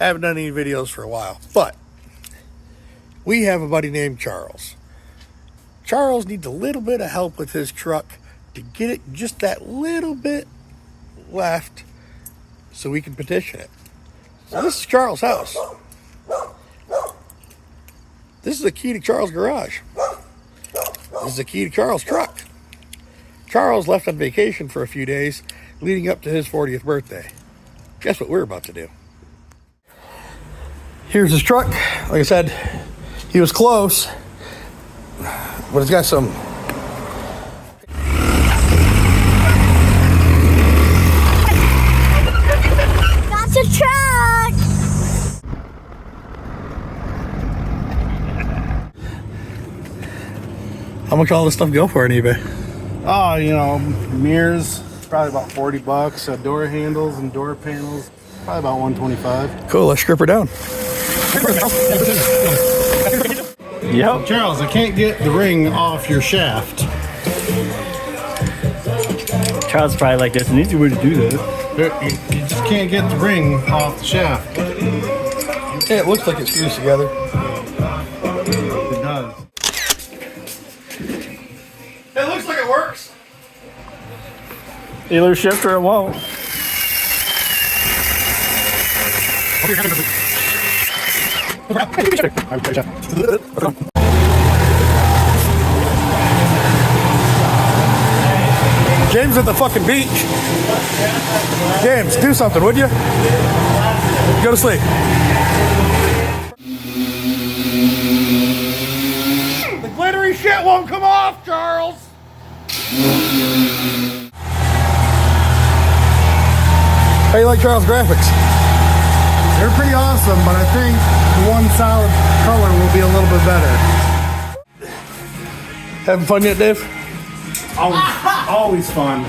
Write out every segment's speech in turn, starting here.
Haven't done any videos for a while, but we have a buddy named Charles. Charles needs a little bit of help with his truck to get it just that little bit left so we can petition it. So this is Charles' house. This is the key to Charles' garage. This is the key to Charles' truck. Charles left on vacation for a few days leading up to his 40th birthday. Guess what we're about to do? Here's his truck. Like I said, he was close, but it's got some the truck! How much all this stuff go for on eBay? Oh, you know, mirrors, probably about $40. Door handles and door panels, probably about $125. Cool, let's strip her down. Yep. Charles, I can't get the ring off your shaft. Charles probably like, there's an easy way to do that. You just can't get the ring off the shaft. Yeah, it looks like it screws together. It does. It looks like it works. Either shift or it won't. James at the fucking beach. James, do something, would you? Go to sleep. The glittery shit won't come off, Charles. How you like Charles' graphics? They're pretty awesome, but I think the one solid color will be a little bit better. Having fun yet, Dave? Always fun.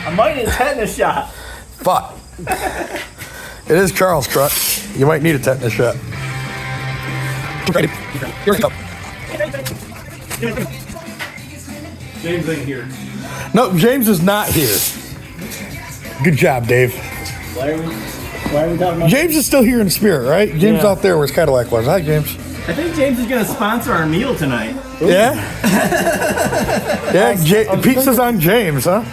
I might need a tetanus shot. Fuck. It is Charles' truck. You might need a tetanus shot. Here we go. James ain't here. No, James is not here. Good job, Dave. Why are we talking about? James is still here in spirit, right? James out there where his Cadillac was. Hi, James. I think James is going to sponsor our meal tonight. Yeah? Yeah, pizza's on James, huh?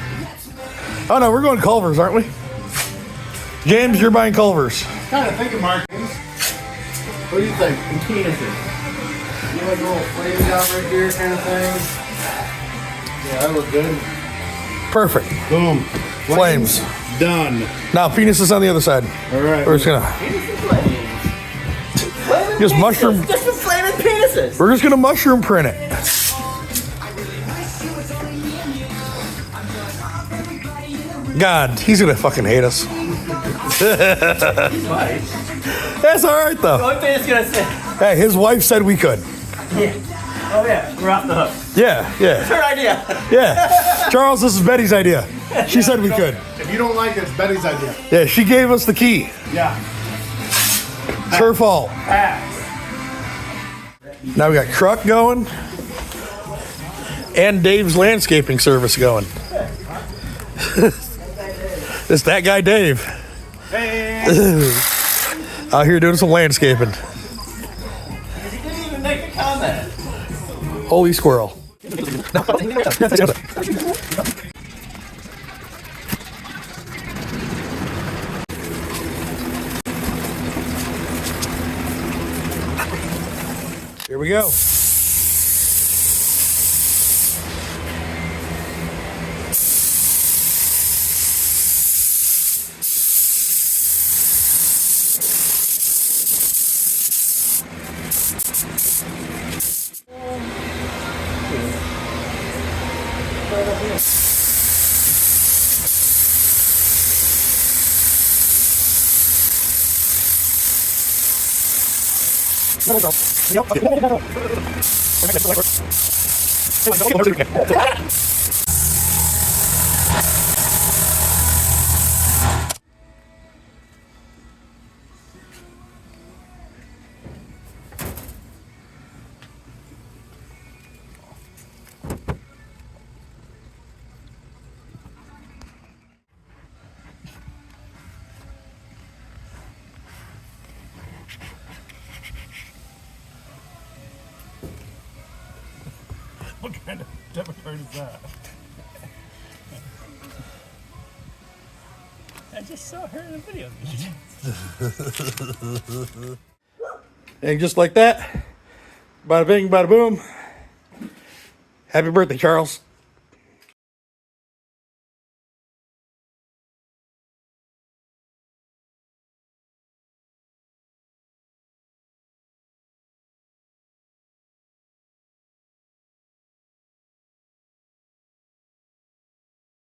Oh, no, we're going Culver's, aren't we? James, you're buying Culver's. Kind of thinking, Mark. What do you think? And penises. You like a little flame down right here kind of thing? Yeah, that look good. Perfect. Boom. Flames. Done. Now, penis is on the other side. All right. We're just gonna just mushroom. Just for flaming penises. We're just gonna mushroom print it. God, he's gonna fucking hate us. That's all right though. The only thing it's going to say. Hey, his wife said we could. Yeah. Oh, yeah. We're off the hook. Yeah, yeah, Her idea. yeah. Charles, this is Betty's idea. She said we could. If you don't like it, it's Betty's idea. Yeah, she gave us the key. Yeah. It's her fault. Now we got truck going and Dave's landscaping service going. It's that guy Dave. Hey. Out here doing some landscaping. He didn't even make a comment. Holy squirrel. Here we go. What kind of debit card is that? I just saw her in the video. And just like that, bada bing, bada boom. Happy birthday, Charles.